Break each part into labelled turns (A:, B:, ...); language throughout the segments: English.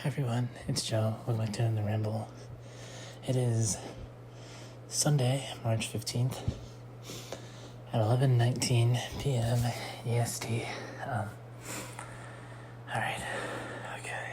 A: Hi everyone, it's Joe. Welcome back to The Ramble. It is Sunday, March 15th at 11:19 p.m. EST. Alright, okay.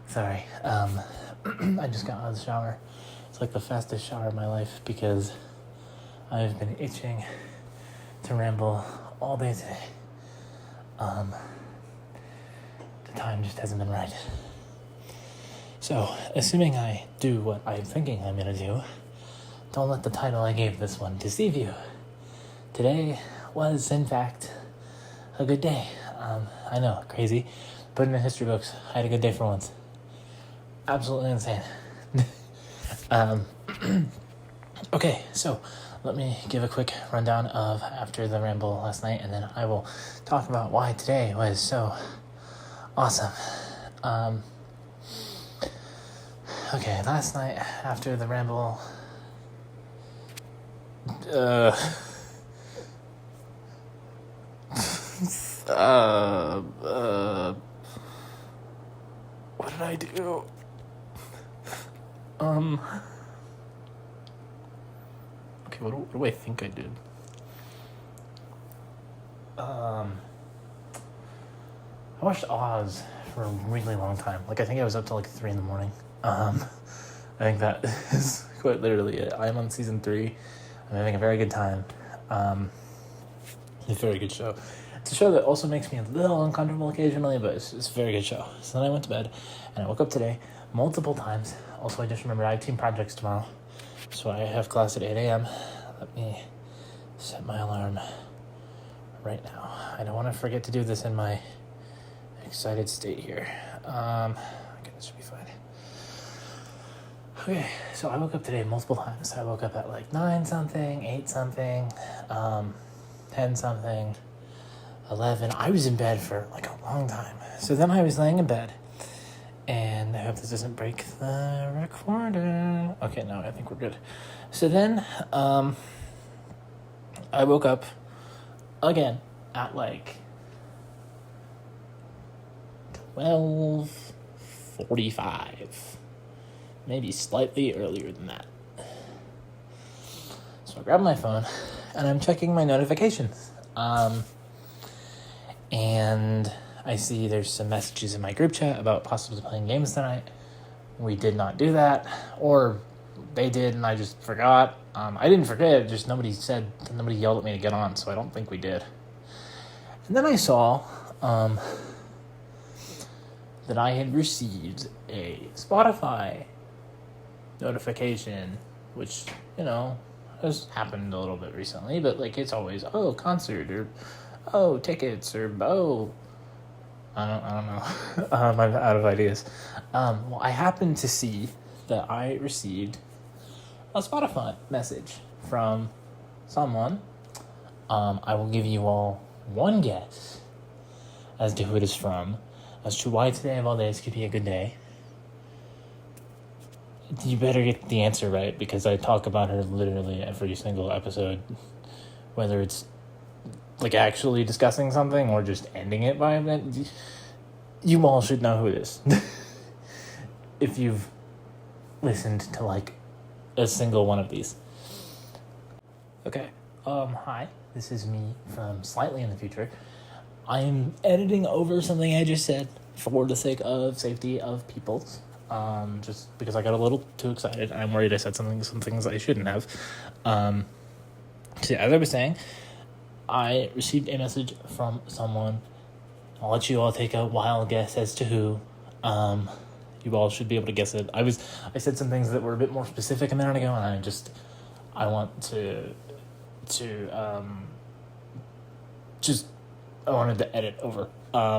A: Sorry, I just got out of the shower. It's like the fastest shower of my life because I've been itching to ramble all day today. The time just hasn't been right. So, assuming I do what I'm thinking I'm gonna do, don't let the title I gave this one deceive you. Today was, in fact, a good day. I know, crazy. Put in the history books, I had a good day for once. Absolutely insane. Okay, so let me give a quick rundown of after the ramble last night, and then I will talk about why today was so awesome. Okay, last night after the ramble, what did I do? Okay, what do I think I did? I watched Oz for a really long time. I think I was up till 3 in the morning. I think that is quite literally it. I'm on season 3. I'm having a very good time. It's a very good show. It's a show that also makes me a little uncomfortable occasionally, but it's a very good show. So then I went to bed, and I woke up today multiple times. Also, I just remembered I have team projects tomorrow, so I have class at 8 a.m. Let me set my alarm right now. I don't want to forget to do this in my excited state here. Okay, this should be fine. Okay, so I woke up today multiple times. I woke up at 9 something, 8 something, 10 something, 11. I was in bed for a long time. So then I was laying in bed, and I hope this doesn't break the recording. Okay, no, I think we're good. So then, I woke up again at 12:45. Maybe slightly earlier than that. So I grabbed my phone, and I'm checking my notifications. And I see there's some messages in my group chat about possibly playing games tonight. We did not do that, or they did and I just forgot. I didn't forget, just nobody yelled at me to get on, so I don't think we did. And then I saw that I had received a Spotify notification, which, has happened a little bit recently, but it's always, concert, or tickets, or I don't know. I'm out of ideas. Well, I happened to see that I received a Spotify message from someone. I will give you all one guess as to who it is from, as to why today of all days could be a good day. You better get the answer right, because I talk about her literally every single episode, whether it's actually discussing something or just ending it by that. You all should know who it is. If you've listened to a single one of these. Okay. Hi. This is me from slightly in the future. I'm editing over something I just said for the sake of safety of people. Just because I got a little too excited. I'm worried I said some things I shouldn't have. So as I was saying, I received a message from someone. I'll let you all take a wild guess as to who. You all should be able to guess it. I said some things that were a bit more specific a minute ago, and I wanted to edit over,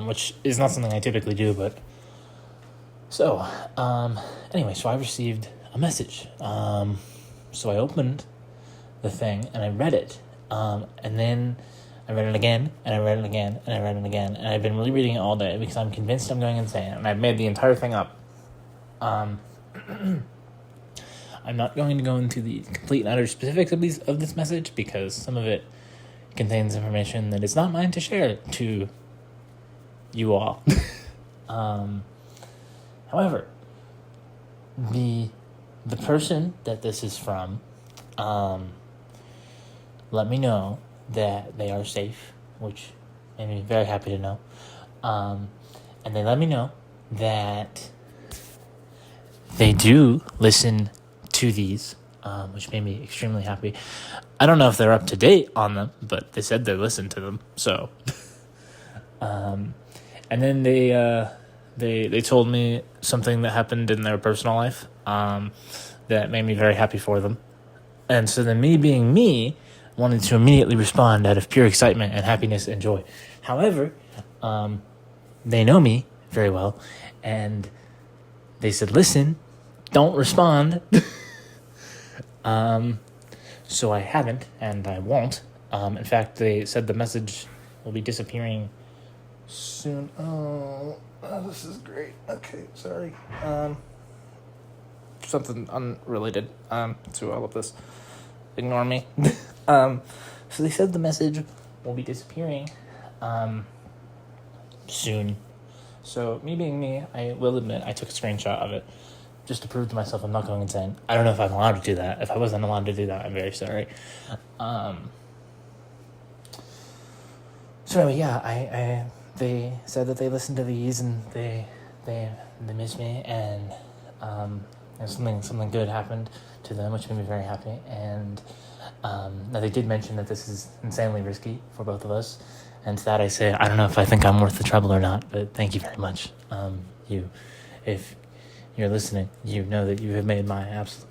A: which is not something I typically do, but so, anyway, so I received a message. So I opened the thing and I read it. And then I read it again, and I read it again, and I read it again, and I've been really reading it all day because I'm convinced I'm going insane, and I've made the entire thing up. I'm not going to go into the complete and utter specifics of this message, because some of it contains information that is not mine to share to you all. However, the person that this is from let me know that they are safe, which made me very happy to know. And they let me know that they do listen to these, which made me extremely happy. I don't know if they're up to date on them, but they said they listened to them. So, and then they told me something that happened in their personal life that made me very happy for them. And so then me being me, wanted to immediately respond out of pure excitement and happiness and joy. However, they know me very well, and they said, listen, don't respond. So I haven't, and I won't. In fact, they said the message will be disappearing soon. Oh, this is great. Okay, sorry. Something unrelated to all of this. Ignore me. So they said the message will be disappearing soon. So me being me, I will admit I took a screenshot of it just to prove to myself I'm not going insane. I don't know if I'm allowed to do that. If I wasn't allowed to do that, I'm very sorry. So anyway, yeah, they said that they listened to these and they miss me, and something good happened to them, which made me very happy. And now they did mention that this is insanely risky for both of us, and to that I say I don't know if I think I'm worth the trouble or not, but thank you very much. If you're listening, you know that you have made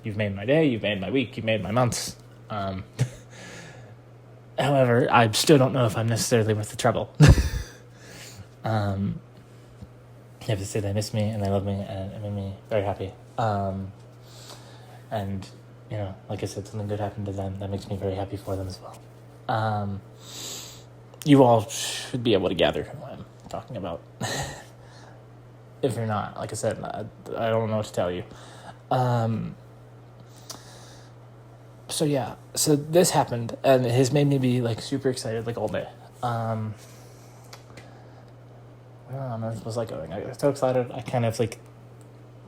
A: you've made my day, you've made my week, you've made my months. However, I still don't know if I'm necessarily worth the trouble. You have to say they miss me and they love me, and it made me very happy. And, you know, like I said, something good happened to them. That makes me very happy for them as well. You all should be able to gather who I'm talking about. If you're not, like I said, I don't know what to tell you. So yeah, so this happened, and it has made me be, like, super excited, like, all day. Where on earth was I going? I got so excited, I kind of, like,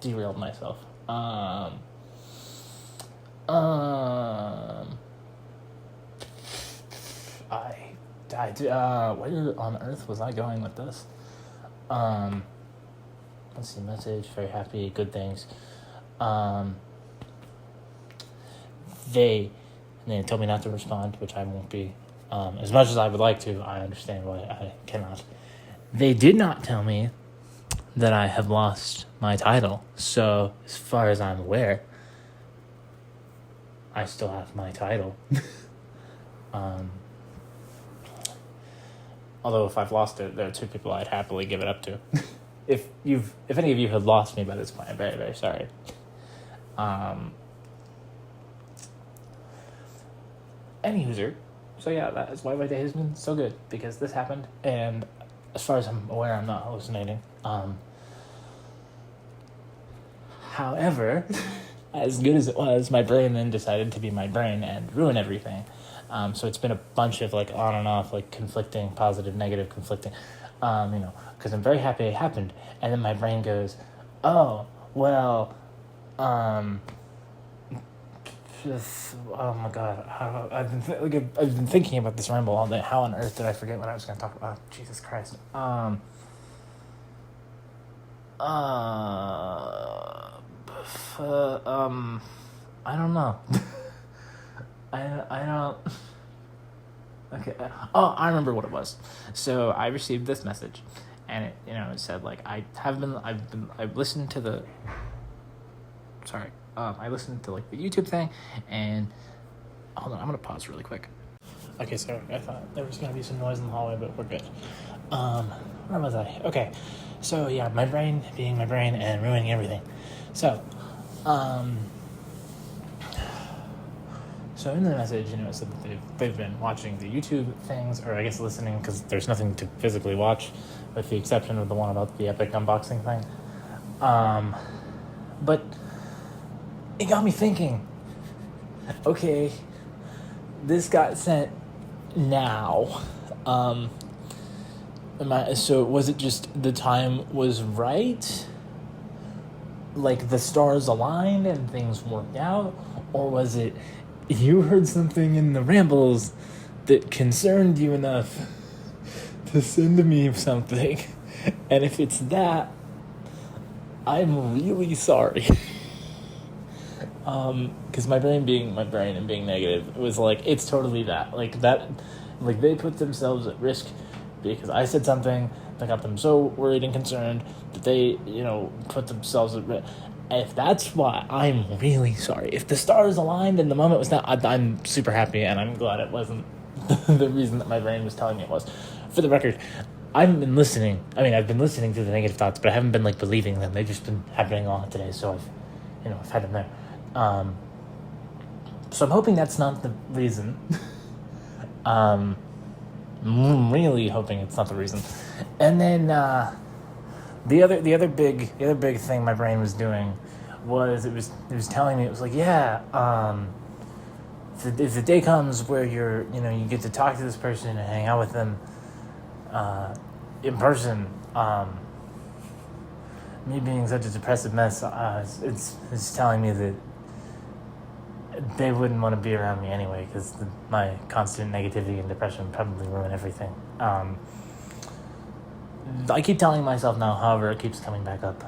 A: derailed myself. Where on earth was I going with this? Let's see, message, very happy, good things. They told me not to respond, which I won't be. As much as I would like to, I understand why I cannot. They did not tell me that I have lost my title. So, as far as I'm aware, I still have my title. Although if I've lost it, there are two people I'd happily give it up to. If any of you had lost me by this point, I'm very, very sorry. Anywho, so yeah, that is why my day has been so good, because this happened, and as far as I'm aware, I'm not hallucinating. However, as good as it was, my brain then decided to be my brain and ruin everything. So it's been a bunch of, like, on and off, like, conflicting, positive, negative, conflicting, because I'm very happy it happened, and then my brain goes, oh, well, oh my god, I've been thinking about this ramble all day. How on earth did I forget what I was going to talk about? Jesus Christ. I don't know. I don't. Okay. Oh, I remember what it was. So I received this message, and it said, like, I've listened to the. Sorry. I listened to, like, the YouTube thing, and hold on, I'm gonna pause really quick. Okay, sorry, I thought there was gonna be some noise in the hallway, but we're good. Where was I? Okay, so yeah, my brain being my brain and ruining everything. So in the message, it said that they've been watching the YouTube things, or I guess listening, because there's nothing to physically watch, with the exception of the one about the Epic unboxing thing. But it got me thinking, okay, this got sent now. So was it just the time was right? like the stars aligned and things worked out, or was it you heard something in the rambles that concerned you enough to send me something? And if it's that, I'm really sorry. Because my brain and being negative, it was like, it's totally that. Like, they put themselves at risk because I said something that got them so worried and concerned that they, put themselves at risk. If that's why, I'm really sorry. If the stars aligned and the moment was not, I'm super happy, and I'm glad it wasn't the reason that my brain was telling me it was. For the record, I've been listening to the negative thoughts, but I haven't been, believing them. They've just been happening all today, so I've had them there. So I'm hoping that's not the reason. I'm really hoping it's not the reason. And then the other big thing my brain was doing was it was telling me, it was like, if the day comes where you get to talk to this person and hang out with them in person, me being such a depressive mess, it's telling me that they wouldn't want to be around me anyway, because my constant negativity and depression would probably ruin everything. I keep telling myself now, however, it keeps coming back up.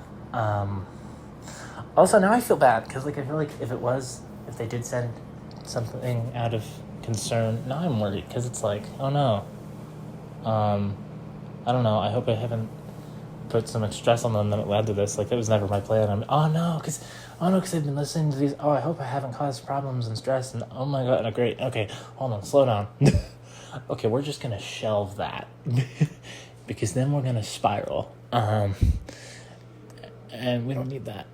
A: Also, now I feel bad, because I feel like if they did send something out of concern, now I'm worried, because it's like, oh no. I don't know, I hope I haven't put so much stress on them that it led to this. That was never my plan. Because I've been listening to these. Oh, I hope I haven't caused problems and stress. And oh my god, great. Okay, hold on, slow down. Okay, we're just gonna shelve that because then we're gonna spiral. And we don't need that.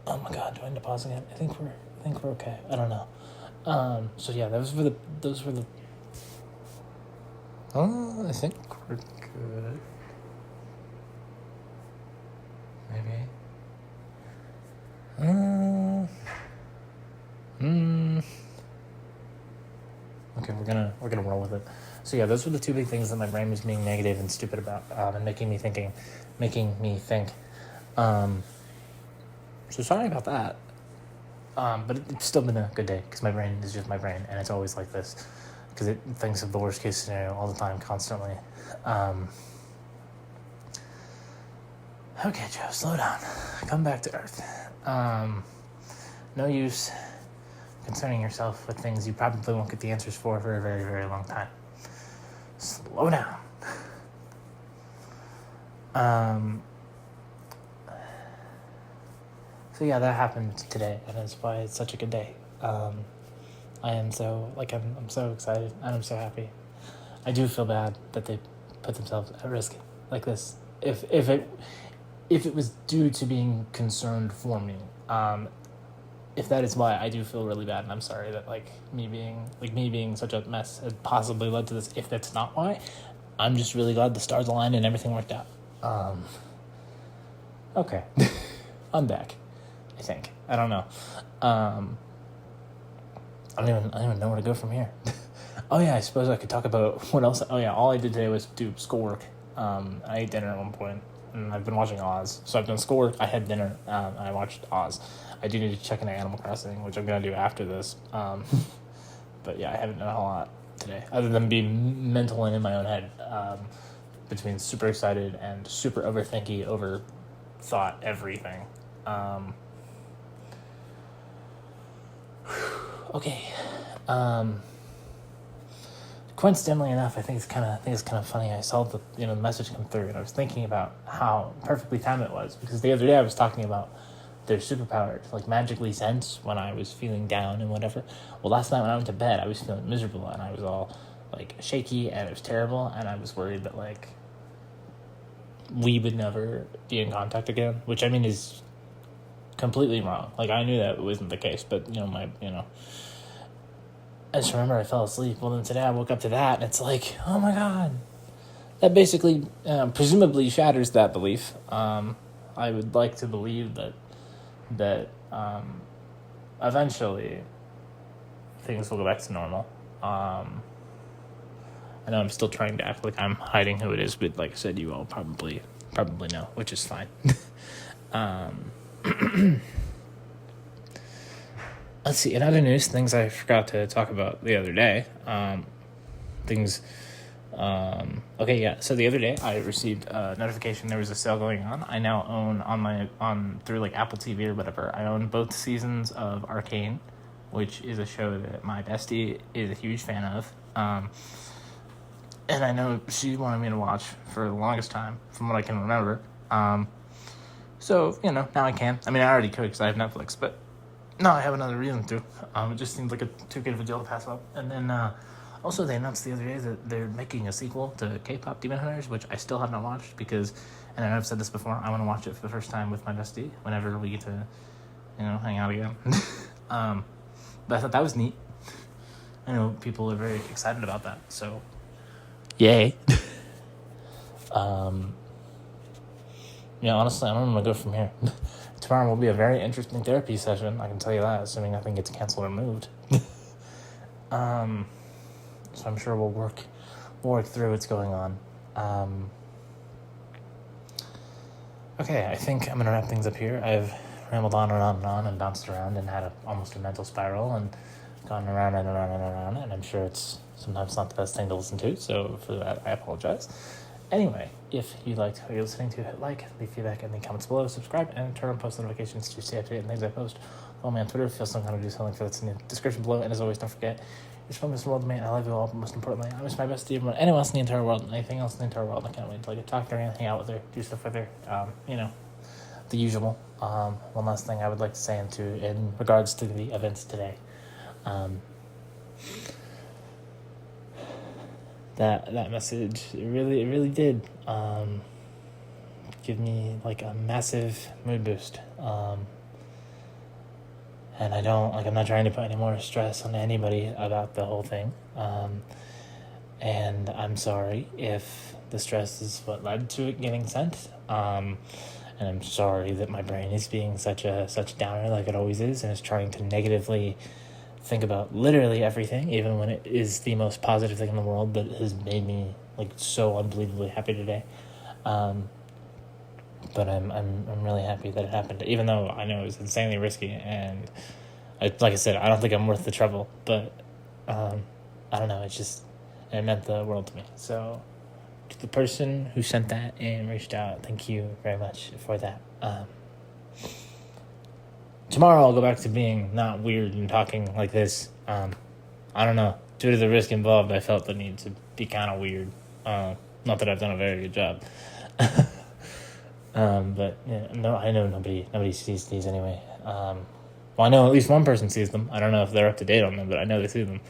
A: Oh my god, do I need to pause again? I think we're okay. I don't know. So yeah, those were the. Oh, I think we're good. Maybe. Okay, we're gonna roll with it. So yeah, those were the two big things that my brain was being negative and stupid about, and making me think. So sorry about that. But it's still been a good day, because my brain is just my brain, and it's always like this, because it thinks of the worst case scenario all the time, constantly. Okay, Joe, slow down. Come back to earth. No use concerning yourself with things you probably won't get the answers for a very, very long time. Slow down. So yeah, that happened today, and that's why it's such a good day. I am so, I'm so excited, and I'm so happy. I do feel bad that they put themselves at risk like this. If it was due to being concerned for me, if that is why, I do feel really bad, and I'm sorry that me being such a mess has possibly led to this. If that's not why, I'm just really glad the stars aligned and everything worked out. Okay, I'm back. I think. I don't know. I don't even know where to go from here. Oh yeah, I suppose I could talk about what else. Oh yeah, all I did today was do schoolwork. I ate dinner at one point, and I've been watching Oz. So I've done schoolwork, I had dinner, and I watched Oz. I do need to check into Animal Crossing, which I'm going to do after this. But yeah, I haven't done a whole lot today, other than being mental and in my own head, between super excited and super overthinky, overthought everything. Okay. Coincidentally enough, I think it's kind of funny. I saw the message come through, and I was thinking about how perfectly timed it was, because the other day I was talking about their superpowers magically sense when I was feeling down and whatever. Well, last night when I went to bed, I was feeling miserable, and I was all shaky, and it was terrible, and I was worried that we would never be in contact again, which I mean is completely wrong. I knew that it wasn't the case, but I just remember I fell asleep. Well, then today I woke up to that, and it's oh my god, that basically presumably shatters that belief. I would like to believe that eventually things will go back to normal. I know I'm still trying to act like I'm hiding who it is, but like I said, you all probably know, which is fine. Let's see. In other news, things I forgot to talk about the other day. Things. Okay, yeah. So the other day, I received a notification there was a sale going on. I now own through like Apple TV or whatever. I own both seasons of Arcane, which is a show that my bestie is a huge fan of. And I know she wanted me to watch for the longest time, from what I can remember. So, now I can. I mean, I already could because I have Netflix, but no, I have another reason to. It just seems like too good of a deal to pass up. And then, also, they announced the other day that they're making a sequel to K-pop Demon Hunters, which I still have not watched because, and I know I've said this before, I want to watch it for the first time with my bestie whenever we get to, hang out again. But I thought that was neat. I know people are very excited about that, so yay. Honestly, I don't know where to go from here. Tomorrow will be a very interesting therapy session, I can tell you that, assuming nothing gets canceled or moved. So I'm sure we'll work through what's going on. Okay, I think I'm going to wrap things up here. I've rambled on and on and on and bounced around and had almost a mental spiral and gone around and around and around, and I'm sure it's sometimes not the best thing to listen to, so for that, I apologize. Anyway, if you liked what you're listening to, hit like, leave feedback in the comments below, subscribe, and turn on post notifications to stay updated on things I post. Follow me on Twitter if you feel some kind of do something for that's in the description below, and as always, don't forget, you're from this world to me, I love you all, but most importantly, I wish my best to everyone, anyone else in the entire world, and anything else in the entire world. I can't wait to talk to her, hang out with her, do stuff with her, the usual. One last thing I would like to say in regards to the events today. That message, it really did give me like a massive mood boost. And I'm not trying to put any more stress on anybody about the whole thing. And I'm sorry if the stress is what led to it getting sent. And I'm sorry that my brain is being such a downer like it always is, and is trying to negatively think about literally everything, even when it is the most positive thing in the world that has made me like so unbelievably happy today. But I'm really happy that it happened, even though I know it was insanely risky, and like I said, I don't think I'm worth the trouble, but I don't know, it meant the world to me. So to the person who sent that and reached out, thank you very much for that. Tomorrow I'll go back to being not weird and talking like this. I don't know. Due to the risk involved, I felt the need to be kind of weird. Not that I've done a very good job. But no, I know nobody sees these anyway. Well, I know at least one person sees them. I don't know if they're up to date on them, but I know they see them.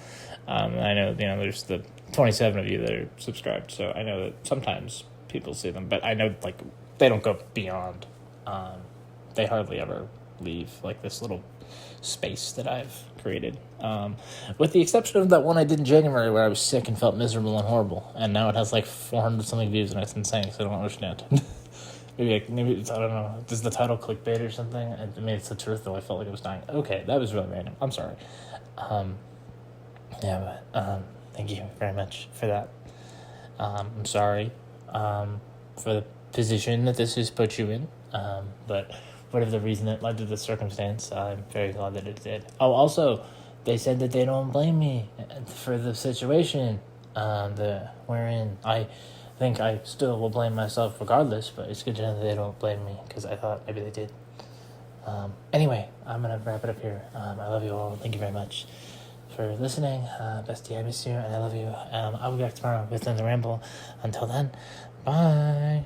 A: I know, there's the 27 of you that are subscribed, so I know that sometimes people see them, but I know they don't go beyond. They hardly ever leave like this little space that I've created, with the exception of that one I did in January where I was sick and felt miserable and horrible, and now it has like 400 something views, and it's insane, so I don't understand. maybe it's, I don't know, does the title clickbait or something? It made it so truthful I felt like I was dying. Okay, that was really random, I'm sorry. Thank you very much for that. I'm sorry for the position that this has put you in, but whatever the reason that led to this circumstance, I'm very glad that it did. Oh, also, they said that they don't blame me for the situation that we're in. I think I still will blame myself regardless, but it's good to know that they don't blame me, because I thought maybe they did. Anyway, I'm going to wrap it up here. I love you all. Thank you very much for listening. Bestie, I miss you, and I love you. I'll be back tomorrow with another ramble. Until then, bye.